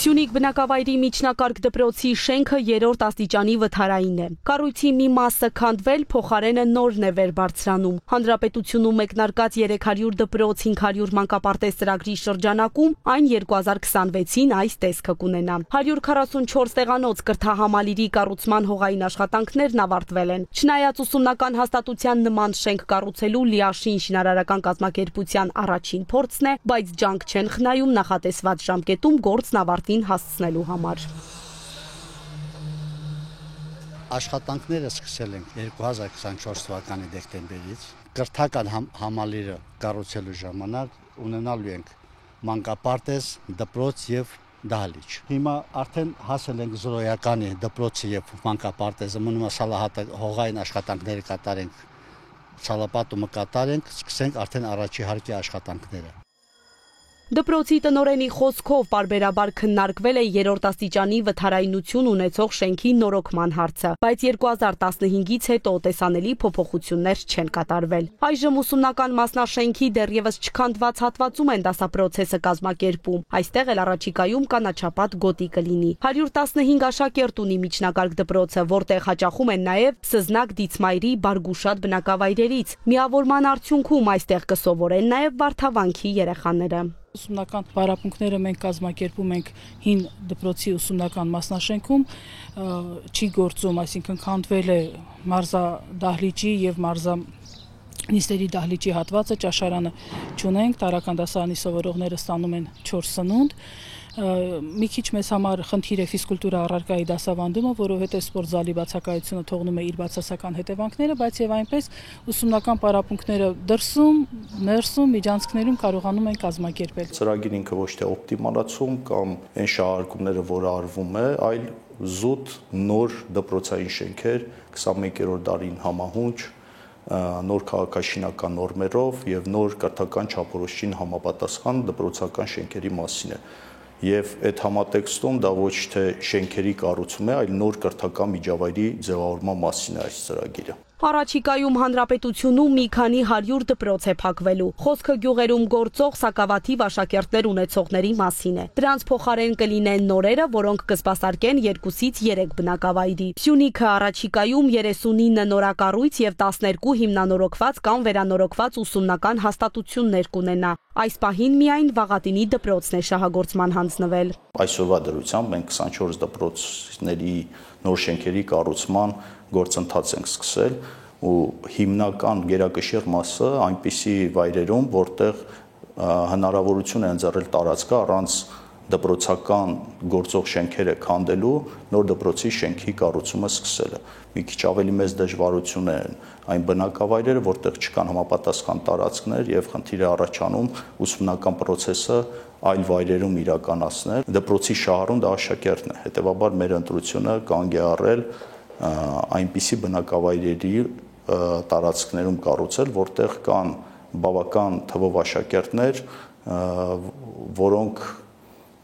Սյունիք բնակավայրի միջնակարգ դպրոցի շենքը երրորդ աստիճանի վթարային է։ Կառույցի մի մասը քանդվել, փոխարենը նորն է վեր բարձրանում։ Հանրապետությունում մեկնարկած 300 դպրոց 500 մանկապարտեզ ծրագրի շրջանակում այն 2026-ին այս տեսքը կունենա։ 144 տեղանոց կրթահամալիրի կառուցման հողային աշխատանքներն ավարտվել են։ Չնայած ուսումնական հաստատության նման շենք կառուցելու լիաշին շինարարական կազմակերպության առաջին փորձն է, բայց ջանք չեն խնայում նախատեսված ժամկետում գործն ավարտին հասցնելու համար։ Աշխատանքները սկսել ենք 2024 թվականի դեկտեմբերից։ Կրթական համալիրը կառուցելու ժամանակ ունենալու ենք մանկապարտեզ, դպրոց եւ դահլիճ։ Հիմա արդեն հասել ենք զրոյականի դպրոցի եւ մանկապարտեզը, մնում է սալահատը հողային աշխատանքները կատարենք, ցալապատումը կատարենք, սկսենք արդեն առաջի հարկի աշխատանքները։ Դպրոցի տնօրենի խոսքով պարբերաբար քննարկվել է երրորդ աստիճանի վթարայնություն ունեցող շենքի նորոգման հարցը, բայց 2015-ից հետո տեսանելի փոփոխություններ չեն կատարվել։ Այժմ ուսումնական մասնաշենքի դեռևս չքանդված հատվածում են դասապրոցեսը կազմակերպում։ Այստեղ էլ առաջիկայում կանաչապատ գոտի կլինի։ 115 աշակերտ ունի միջնակարգ դպրոցը, որտեղ հաճախում են նաև Սզնակ Դիցմայրի Բարգուշատ բնակավայրերից։ Միավորման արդյունքում այստեղ կսովորեն նաև Վարդավանքի երեխաները։ Ուսումնական պարապմունքները մենք կազմակերպում ենք հին դպրոցի ուսումնական մասնաշենքում, չի գործում, այսինքն քանդվել է մարզադահլիճի եւ նիստերի դահլիճի հատվածը, ճաշարանը չունենք, տարրական դասարանի սովորողները ստանում են 4 սնունդ։ Մի քիչ մեզ համար խնդիր է ֆիզկուլտուրա առարկայի դասավանդումը, որովհետև սպորտզալի բացակայությունը թողնում է իր բացասական հետևանքները, բայց եւ այնպես ուսումնական պարապմունքները դրսում, ներսում, միջանցքներում կարողանում են կազմակերպել։ Ծրագիրը ինքը ոչ թե օպտիմալացում կամ այն շահարկումները, որը արվում է, այլ զուտ նոր դպրոցային շենքեր 21-րդ դարին համահունչ նոր քաղաքաշինական նորմերով եւ նոր կրթական չափորոշիչին համապատասխան դպրոցական շենքերի մասին է։ Եվ այդ համատեքստում դա ոչ թե շենքերի կառուցում է, այլ նոր կրթական միջավայրի ձևավորման մասին է այս ծրագիրը։ Առաջիկայում հանրապետությունում մի քանի 100 դպրոց է փակվելու։ Խոսքը գյուղերում գործող սակավաթիվ աշակերտներ ունեցողների մասին է։ Դրանց փոխարեն կլինեն նորերը, որոնք կսպասարկեն 2-ից 3 բնակավայրի։ Սյունիքը առաջիկայում 39 նորակառույց եւ 12 հիմնանորոգված կամ վերանորոգված ուսումնական հաստատություններ կունենա։ Այս պահին միայն Վաղատինի դպրոցն է շահագործման հանձնվել։ Այսօրվա դրությամբ մենք 24 դպրոցների նոր շենքերի կառուցման գործընթաց ենք սկսել ու հիմնական գերակշիռ մասը այնպիսի վայրերում, որտեղ հնարավորություն է ընձեռել տարածքը առանց դպրոցական գործող շենքերը քանդելու նոր դպրոցի շենքի կառուցումը սկսելը։ Մի քիչ ավելի մեծ դժվարություն են այն բնակավայրերը, որտեղ չկան համապատասխան տարածքներ եւ խնդիր է առաջանում ուսումնական process-ը այլ վայրերում իրականացնել։ Դպրոցի շահառուն դա աշակերտն է։ Հետևաբար մեր ընտրությունը կանգ է առել այնպիսի բնակավայրերի տարածքներում կառուցել, որտեղ կան բավական թվով աշակերտներ, որոնք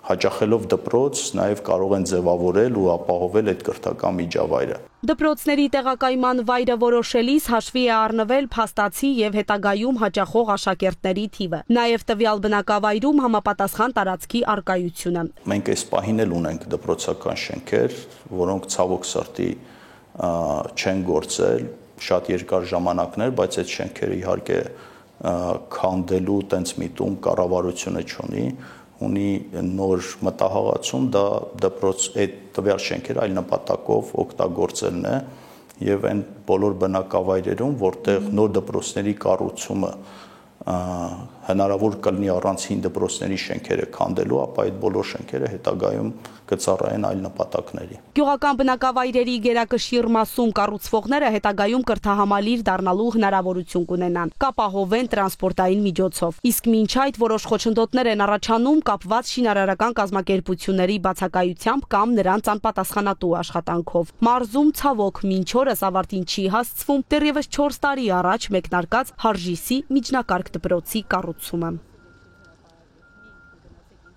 հաճախելով դպրոց նաև կարող են ձևավորել ու ապահովել այդ կրթական միջավայրը։ Դպրոցների տեղակայման վայրը որոշելիս հաշվի է առնվել փաստացի եւ հետագայում հաճախող աշակերտների թիվը, նաև տվյալ բնակավայրում համապատասխան տարածքի առկայությունը։ Մենք այս պահին էլ ունենք դպրոցական շենքեր, որոնք ցավոք սրտի չեն գործել շատ երկար ժամանակներ, բայց այդ շենքերը իհարկե քանդելու տենց միտում կառավարությունը չունի, ունի նոր մտահղացում, դա դպրոց այդ տվյալ շենքերը այլ նպատակով օգտագործելն է եւ այն բոլոր բնակավայրերում, որտեղ նոր դպրոցների կառուցումը հնարավոր կլինի առանց հին դպրոցների շենքերը քանդելու, ապա այդ բոլոր շենքերը հետագայում կծառայեն այլ նպատակների։ Գյուղական բնակավայրերի գերակշիռ մասում կառուցվողները հետագայում կրթահամալիր դառնալու հնարավորություն կունենան, կապահովեն տրանսպորտային միջոցով։ Իսկ մինչ այդ որոշ խոչընդոտներ են առաջանում կապված շինարարական կազմակերպությունների բացակայությամբ կամ նրանց անպատասխանատու աշխատանքով։ Մարզում ցավոք մինչ օրս ավարտին չի հասցվում դեռևս 4 տարի առաջ մեկնարկած Հարժիսի միջնակարգ դպրոցի կառուցումը։